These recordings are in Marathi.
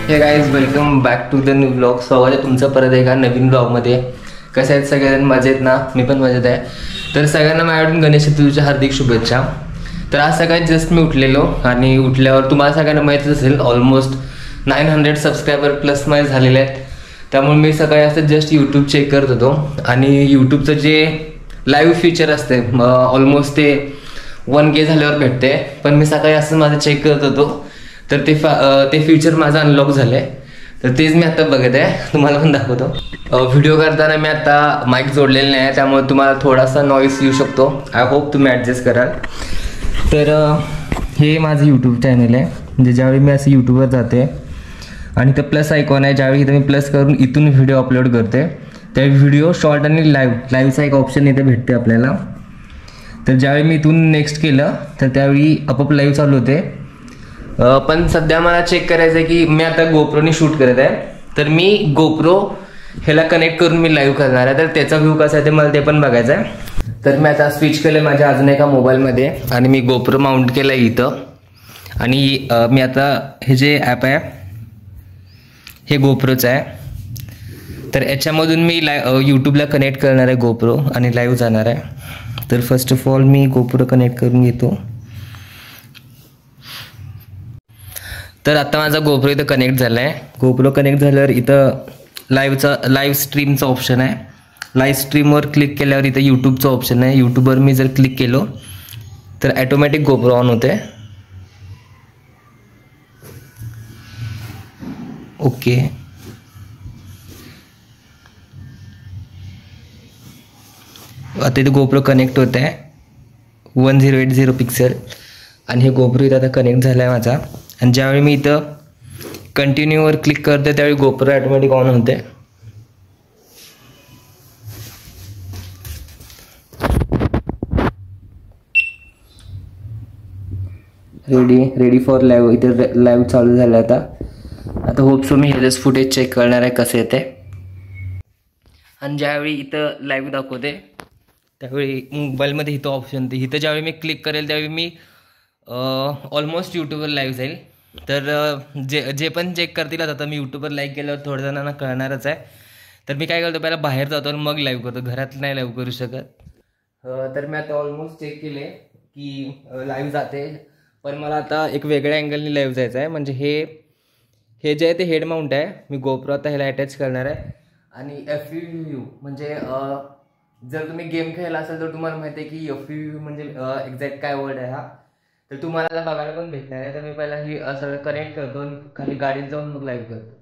हे guys, welcome back to the new blog. स्वागत आहे तुमचं परत एका नवीन ब्लॉगमध्ये. कसे आहेत सगळेजण? मजेत ना? मी पण मजेत आहे. तर सगळ्यांना माझ्याकडून गणेश चतुर्थीच्या हार्दिक शुभेच्छा. तर आज सकाळी जस्ट मी उठलेलो आणि उठल्यावर तुम्हाला सगळ्यांना माहीतच असेल ऑलमोस्ट 900 सबस्क्रायबर प्लस माझे झालेले आहेत. त्यामुळे मी सकाळी असं जस्ट यूट्यूब चेक करत होतो आणि यूट्यूबचं जे लाईव्ह फीचर असते ऑलमोस्ट ते 1K झाल्यावर भेटते. पण मी सकाळी असं माझं चेक करत होतो तर ते फीचर माझं अनलॉक झालं आहे. तर तेच मी आता बघत आहे, तुम्हाला पण दाखवतो. व्हिडिओ करताना मी आता माईक जोडलेलं नाही आहे, त्यामुळे तुम्हाला थोडासा नॉईस येऊ शकतो. आय होप तुम्ही ॲडजस्ट कराल. तर हे माझं यूट्यूब चॅनल आहे. म्हणजे ज्यावेळी मी असं यूट्यूबवर जाते आणि इथं प्लस आयकॉन आहे, ज्यावेळी इथं मी प्लस करून इथून व्हिडिओ अपलोड करते त्यावेळी व्हिडिओ शॉर्ट आणि लाईव्हचा एक ऑप्शन इथे भेटते आपल्याला. तर ज्यावेळी मी इथून नेक्स्ट केलं तर त्यावेळी आपोआप लाईव्ह चालू होते. पण सध्या मला चेक करायचं आहे की मी आता गोप्रोनी शूट करत आहे, तर मी गोप्रो ह्याला कनेक्ट करून मी लाईव्ह करणार आहे. तर त्याचा व्ह्यू कसा आहे ते मला ते पण बघायचं आहे. तर मी आता स्विच केलं माझ्या अजून एका मोबाईलमध्ये आणि मी गोप्रो माउंट केलं आहे इथं. आणि मी आता हे जे ॲप आहे हे गोप्रोचं आहे. तर याच्यामधून मी यूट्यूबला कनेक्ट करणार आहे गोप्रो आणि लाईव्ह जाणार आहे. तर first of all me GoPro connect करून घेतो. तर आता माझा गोप्रो इथं कनेक्ट झाला आहे. गोप्रो कनेक्ट झाल्यावर इथं लाईव्ह स्ट्रीमचं ऑप्शन आहे. लाईव्ह स्ट्रीमवर क्लिक केल्यावर इथं यूट्यूबचं ऑप्शन आहे. यूट्यूबवर मी जर क्लिक केलो तर ॲटोमॅटिक गोप्रो ऑन होते. ओके, आता इथे गोप्रो कनेक्ट होत आहे 1080 पिक्सल आणि हे गोप्रो इथं आता कनेक्ट झाला आहे माझा. आणि ज्यावेळी मी इथं कंटिन्यूवर क्लिक करते त्यावेळी गोप्रो ॲटोमॅटिक ऑन होते. Ready for live. इथे लाईव्ह चालू झालं आता होपसो मी हेच फुटेज चेक करणार आहे कसं येते. आणि ज्यावेळी इथं लाईव्ह दाखवते त्यावेळी मोबाईलमध्ये इथं ऑप्शन ते इथं ज्यावेळी मी क्लिक करेल त्यावेळी मी ऑलमोस्ट यूट्यूबवर लाईव्ह जाईल. तर जे पण चेक करतील आता मी यूट्यूबवर लाईव्ह केल्यावर थोड्या जणांना कळणारच आहे. तर मी काय करतो, पहिला बाहेर जातो आणि मग लाईव्ह करतो, घरात नाही लाईव्ह करू शकत. तर मी आता ऑलमोस्ट चेक केले की लाईव्ह जाते. पण मला आता एक वेगळ्या अँगलने लाईव्ह जायचं आहे. म्हणजे हे जे आहे ते हेड माउंट आहे. मी गोप्रो आता ह्याला अटॅच करणार आहे. आणि FPV म्हणजे जर तुम्ही गेम खेळला असेल तर तुम्हाला माहिती आहे की FPV म्हणजे एक्झॅक्ट काय वर्ड आहे हा. तर तुम्हाला बघायला पण भेटणार आहे. तर मी पहिला ही असं कनेक्ट करतो आणि खाली गाडीत जाऊन मग लाईव्ह करतो.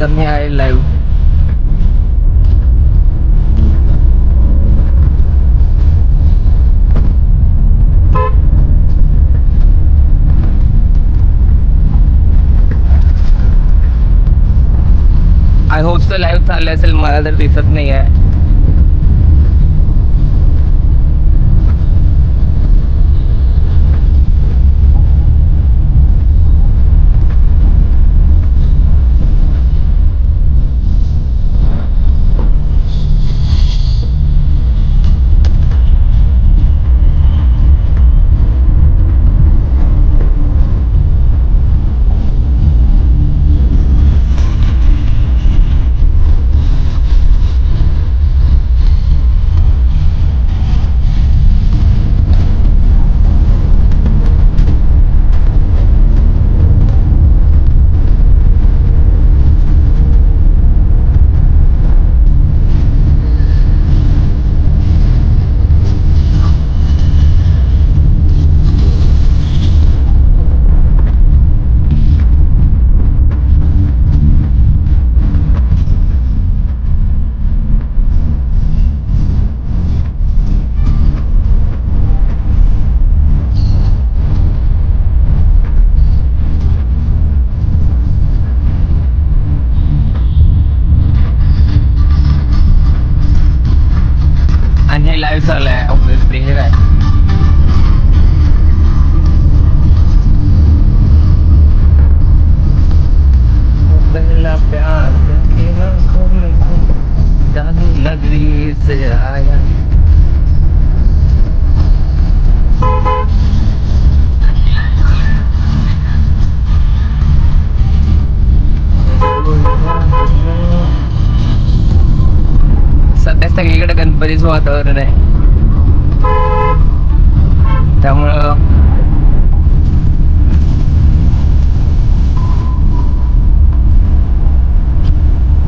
तर मी आहे लाईव्ह. आय होप तर लाईव्ह चालले असेल, मला तर दिसत नाही आहे. हे लाईव्ह चालू आहे ऑब्विसली. हे काय पहला प्यार नगरी से आया. सध्या सगळीकडे गणपतीचं वातावरण आहे, त्यामुळं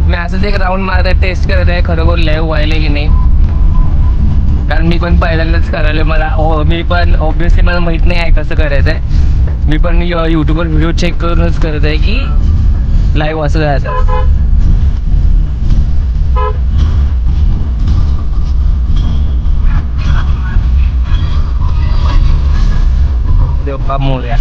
मी असंच एक राऊंड मारत आहे, टेस्ट करत आहे खरोखर लाईव्ह व्हायला की नाही. कारण मी पण पहिल्यांदाच करायला मला मी पण ऑब्विसली मला माहित नाही आहे कसं करायचं आहे. मी पण यूट्यूबवर व्हिडिओ चेक करूनच करत आहे की लाईव्ह असं जायचं. देवपा मोर्या.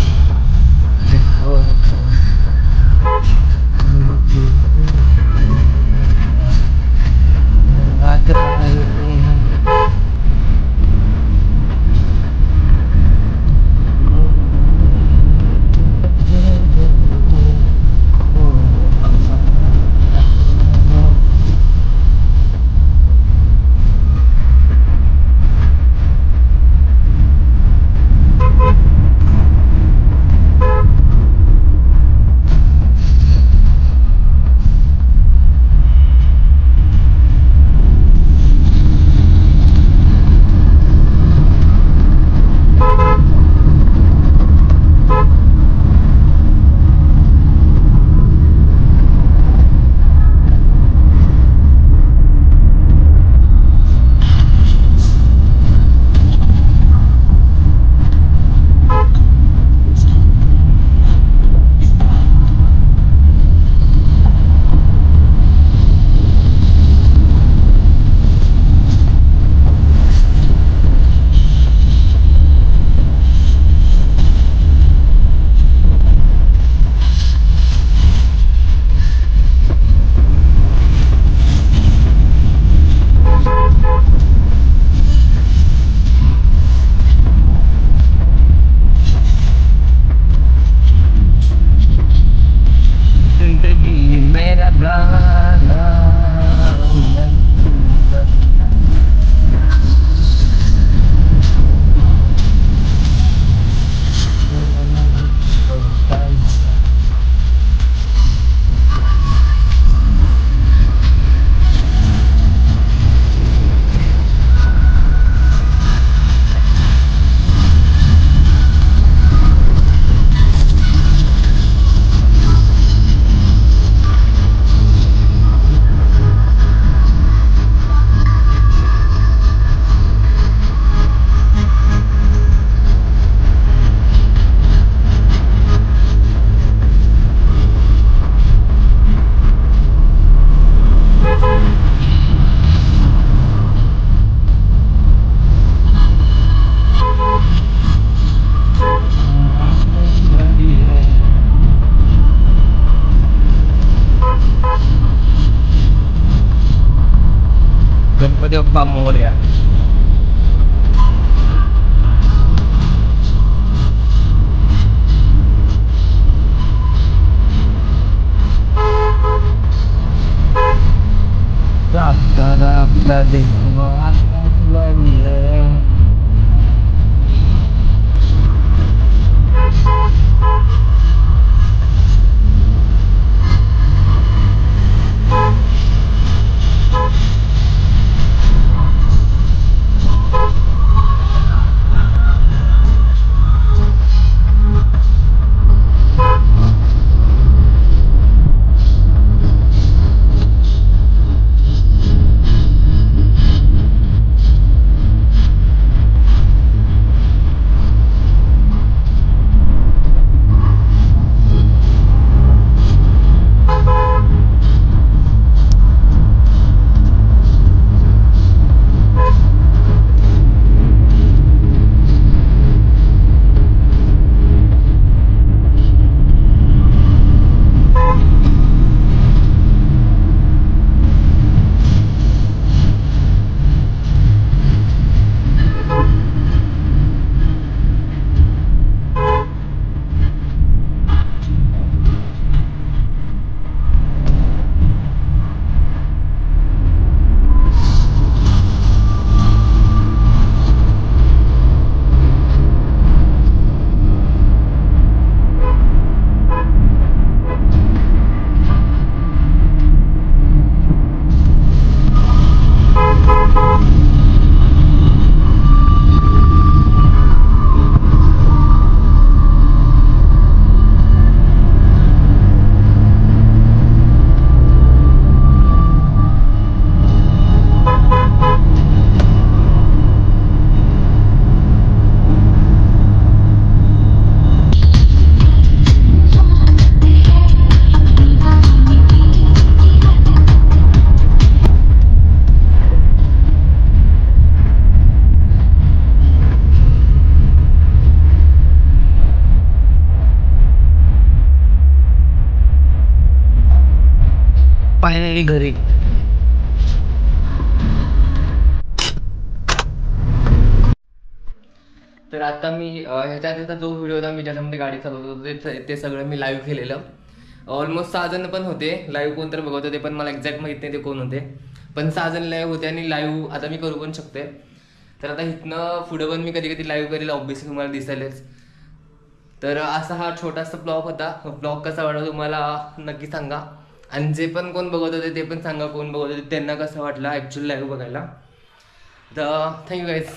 गणपती बाप्पा मोरया. फायनली घरी. तर आता मी ह्याचा जो व्हिडिओ होता मी ज्याच्यामध्ये गाडी चालवत होतो ते सगळं मी लाईव्ह केलेलं. ऑलमोस्ट 6 जण पण होते लाईव्ह. कोण तर बघत होते पण मला एक्झॅक्ट माहित नाही ते कोण होते, पण 6 जण लाईव्ह होते आणि लाईव्ह आता मी करू पण शकते. तर आता इथनं पुढं पण मी कधी कधी लाईव्ह करेल, ऑब्व्हियसली तुम्हाला दिसेलच. तर असा हा छोटासा ब्लॉग होता. ब्लॉग कसा वाटला तुम्हाला नक्की सांगा, आणि जे पण कोण बघत होते ते पण सांगा कोण बघत होते त्यांना कसं वाटलं ॲक्च्युअली लाईव्ह बघायला. तर थँक्यू गाईज.